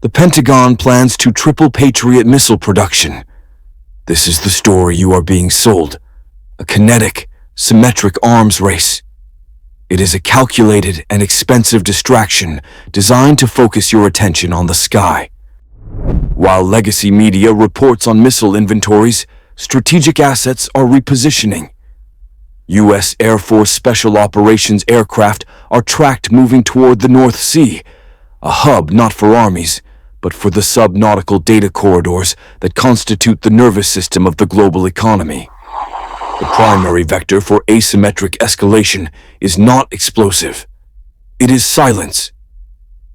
The Pentagon plans to triple Patriot missile production. This is the story you are being sold. A kinetic, symmetric arms race. It is a calculated and expensive distraction designed to focus your attention on the sky. While legacy media reports on missile inventories, strategic assets are repositioning. U.S. Air Force Special Operations aircraft are tracked moving toward the North Sea, a hub not for armies, but for the subnautical data corridors that constitute the nervous system of the global economy. The primary vector for asymmetric escalation is not explosive. It is silence.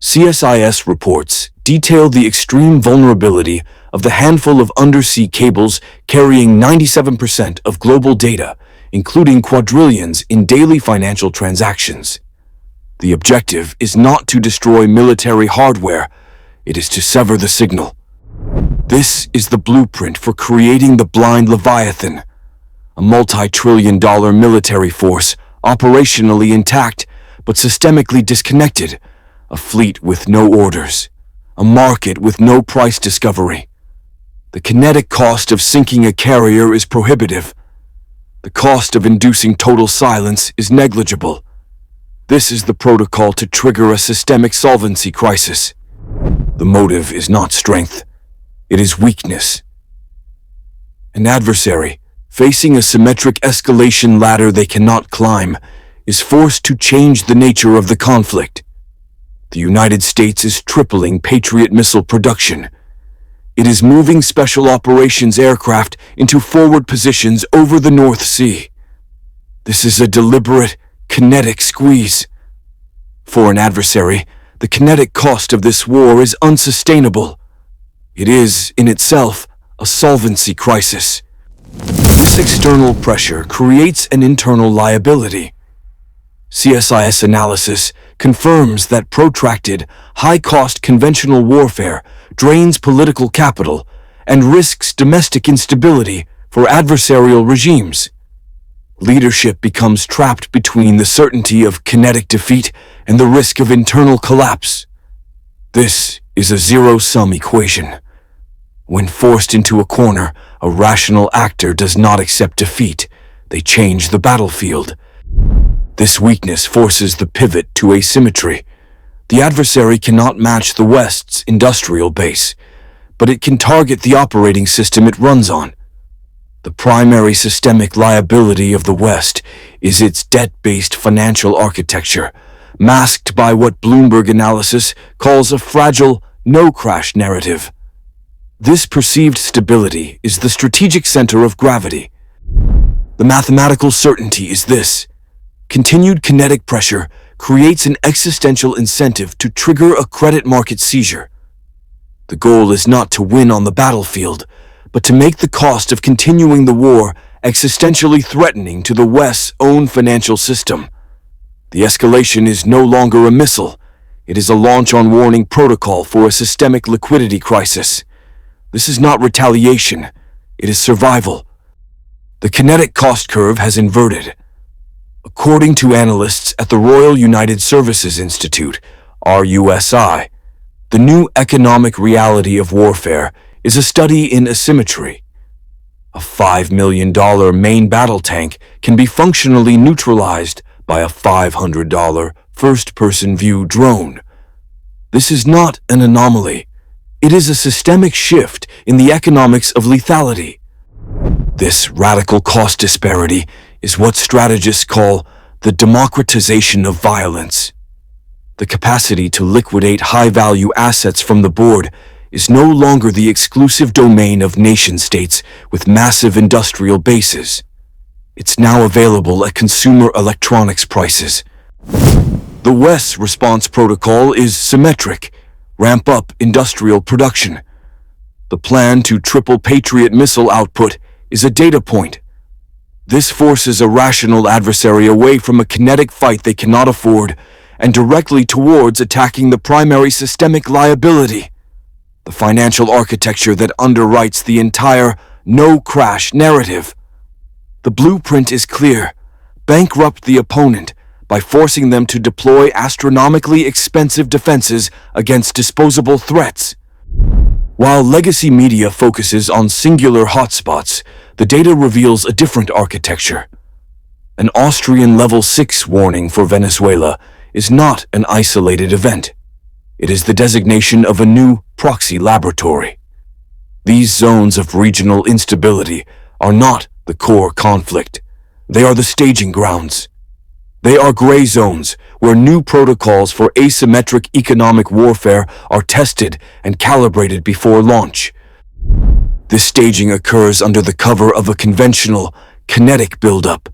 CSIS reports detail the extreme vulnerability of the handful of undersea cables carrying 97% of global data, including quadrillions in daily financial transactions. The objective is not to destroy military hardware, it is to sever the signal. This is the blueprint for creating the blind Leviathan, a multi-trillion-dollar military force operationally intact but systemically disconnected, a fleet with no orders, a market with no price discovery. The kinetic cost of sinking a carrier is prohibitive. The cost of inducing total silence is negligible. This is the protocol to trigger a systemic solvency crisis. The motive is not strength, it is weakness. An adversary, facing a symmetric escalation ladder they cannot climb, is forced to change the nature of the conflict. The United States is tripling Patriot missile production. It is moving special operations aircraft into forward positions over the North Sea. This is a deliberate, kinetic squeeze. For an adversary, the kinetic cost of this war is unsustainable. It is, in itself, a solvency crisis. This external pressure creates an internal liability. CSIS analysis confirms that protracted, high-cost conventional warfare drains political capital and risks domestic instability for adversarial regimes. Leadership becomes trapped between the certainty of kinetic defeat and the risk of internal collapse. This is a zero-sum equation. When forced into a corner, a rational actor does not accept defeat. They change the battlefield. This weakness forces the pivot to asymmetry. The adversary cannot match the West's industrial base, but it can target the operating system it runs on. The primary systemic liability of the West is its debt-based financial architecture, masked by what Bloomberg analysis calls a fragile, no-crash narrative. This perceived stability is the strategic center of gravity. The mathematical certainty is this: continued kinetic pressure creates an existential incentive to trigger a credit market seizure. The goal is not to win on the battlefield, but to make the cost of continuing the war existentially threatening to the West's own financial system. The escalation is no longer a missile. It is a launch-on-warning protocol for a systemic liquidity crisis. This is not retaliation. It is survival. The kinetic cost curve has inverted. According to analysts at the Royal United Services Institute, RUSI, the new economic reality of warfare is a study in asymmetry. A $5 million main battle tank can be functionally neutralized by a $500 first-person view drone. This is not an anomaly. It is a systemic shift in the economics of lethality. This radical cost disparity is what strategists call the democratization of violence. The capacity to liquidate high-value assets from the board is no longer the exclusive domain of nation-states with massive industrial bases. It's now available at consumer electronics prices. The West's response protocol is symmetric: ramp up industrial production. The plan to triple Patriot missile output is a data point. This forces a rational adversary away from a kinetic fight they cannot afford and directly towards attacking the primary systemic liability, the financial architecture that underwrites the entire no-crash narrative. The blueprint is clear: bankrupt the opponent, by forcing them to deploy astronomically expensive defenses against disposable threats. While legacy media focuses on singular hotspots, the data reveals a different architecture. An Austrian Level 6 warning for Venezuela is not an isolated event. It is the designation of a new proxy laboratory. These zones of regional instability are not the core conflict. They are the staging grounds. They are gray zones where new protocols for asymmetric economic warfare are tested and calibrated before launch. This staging occurs under the cover of a conventional, kinetic buildup.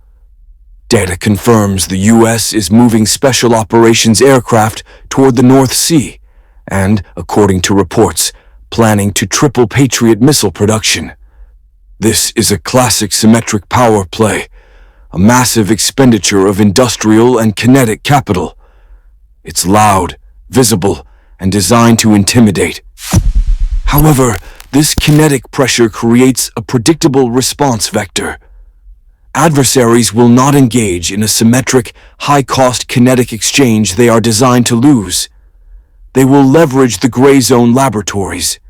Data confirms the U.S. is moving special operations aircraft toward the North Sea and, according to reports, planning to triple Patriot missile production. This is a classic symmetric power play, a massive expenditure of industrial and kinetic capital. It's loud, visible, and designed to intimidate. However, this kinetic pressure creates a predictable response vector. Adversaries will not engage in a symmetric, high-cost kinetic exchange they are designed to lose. They will leverage the gray zone laboratories.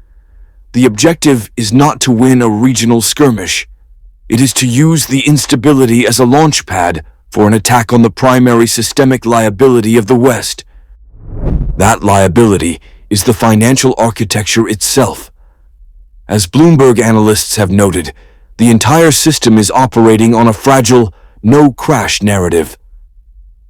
The objective is not to win a regional skirmish. It is to use the instability as a launch pad for an attack on the primary systemic liability of the West. That liability is the financial architecture itself. As Bloomberg analysts have noted, the entire system is operating on a fragile, no-crash narrative.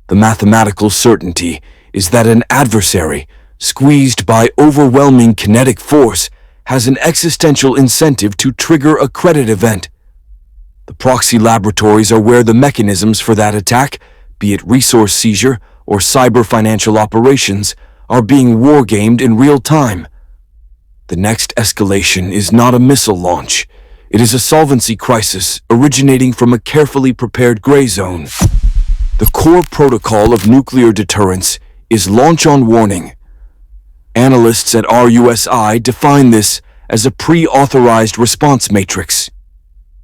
The mathematical certainty is that an adversary, squeezed by overwhelming kinetic force, has an existential incentive to trigger a credit event. The proxy laboratories are where the mechanisms for that attack, be it resource seizure or cyber financial operations, are being wargamed in real time. The next escalation is not a missile launch. It is a solvency crisis originating from a carefully prepared gray zone. The core protocol of nuclear deterrence is launch on warning. Analysts at RUSI define this as a pre-authorized response matrix.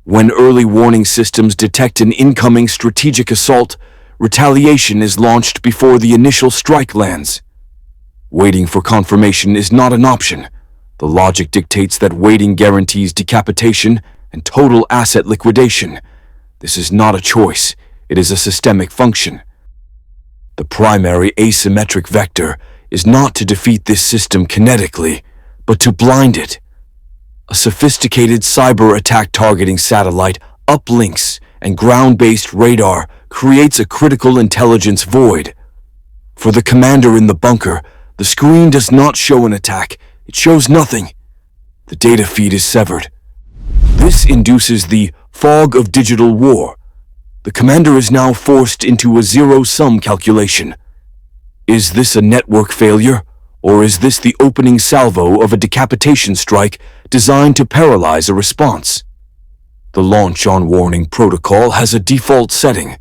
When early warning systems detect an incoming strategic assault, retaliation is launched before the initial strike lands. Waiting for confirmation is not an option. The logic dictates that waiting guarantees decapitation and total asset liquidation. This is not a choice. It is a systemic function. The primary asymmetric vector is not to defeat this system kinetically, but to blind it. A sophisticated cyber attack targeting satellite, uplinks, and ground-based radar creates a critical intelligence void. For the commander in the bunker, the screen does not show an attack. It shows nothing. The data feed is severed. This induces the fog of digital war. The commander is now forced into a zero-sum calculation. Is this a network failure, or is this the opening salvo of a decapitation strike designed to paralyze a response? The launch on warning protocol has a default setting.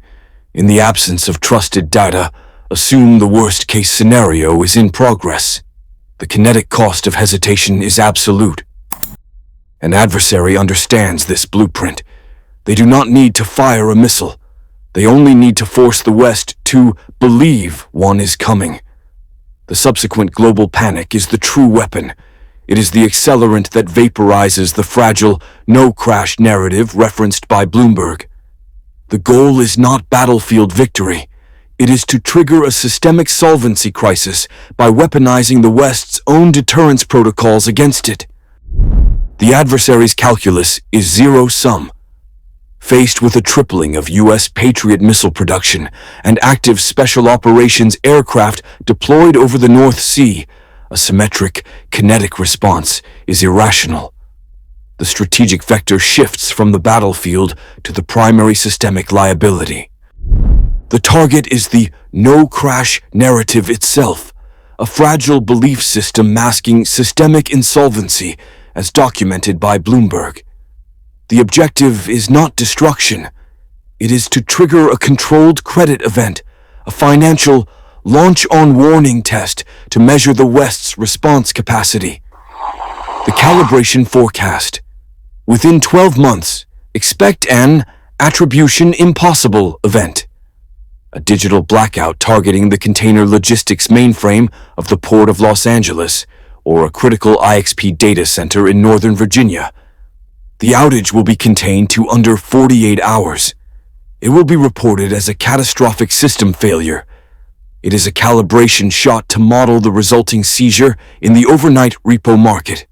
In the absence of trusted data, assume the worst-case scenario is in progress. The kinetic cost of hesitation is absolute. An adversary understands this blueprint. They do not need to fire a missile. They only need to force the West to believe one is coming. The subsequent global panic is the true weapon. It is the accelerant that vaporizes the fragile, no-crash narrative referenced by Bloomberg. The goal is not battlefield victory. It is to trigger a systemic solvency crisis by weaponizing the West's own deterrence protocols against it. The adversary's calculus is zero-sum. Faced with a tripling of U.S. Patriot missile production and active special operations aircraft deployed over the North Sea, a symmetric, kinetic response is irrational. The strategic vector shifts from the battlefield to the primary systemic liability. The target is the no-crash narrative itself, a fragile belief system masking systemic insolvency as documented by Bloomberg. The objective is not destruction. It is to trigger a controlled credit event, a financial launch-on-warning test to measure the West's response capacity. The calibration forecast. Within 12 months, expect an attribution impossible event. a digital blackout targeting the container logistics mainframe of the Port of Los Angeles, or a critical IXP data center in Northern Virginia. The outage will be contained to under 48 hours. It will be reported as a catastrophic system failure. It is a calibration shot to model the resulting seizure in the overnight repo market.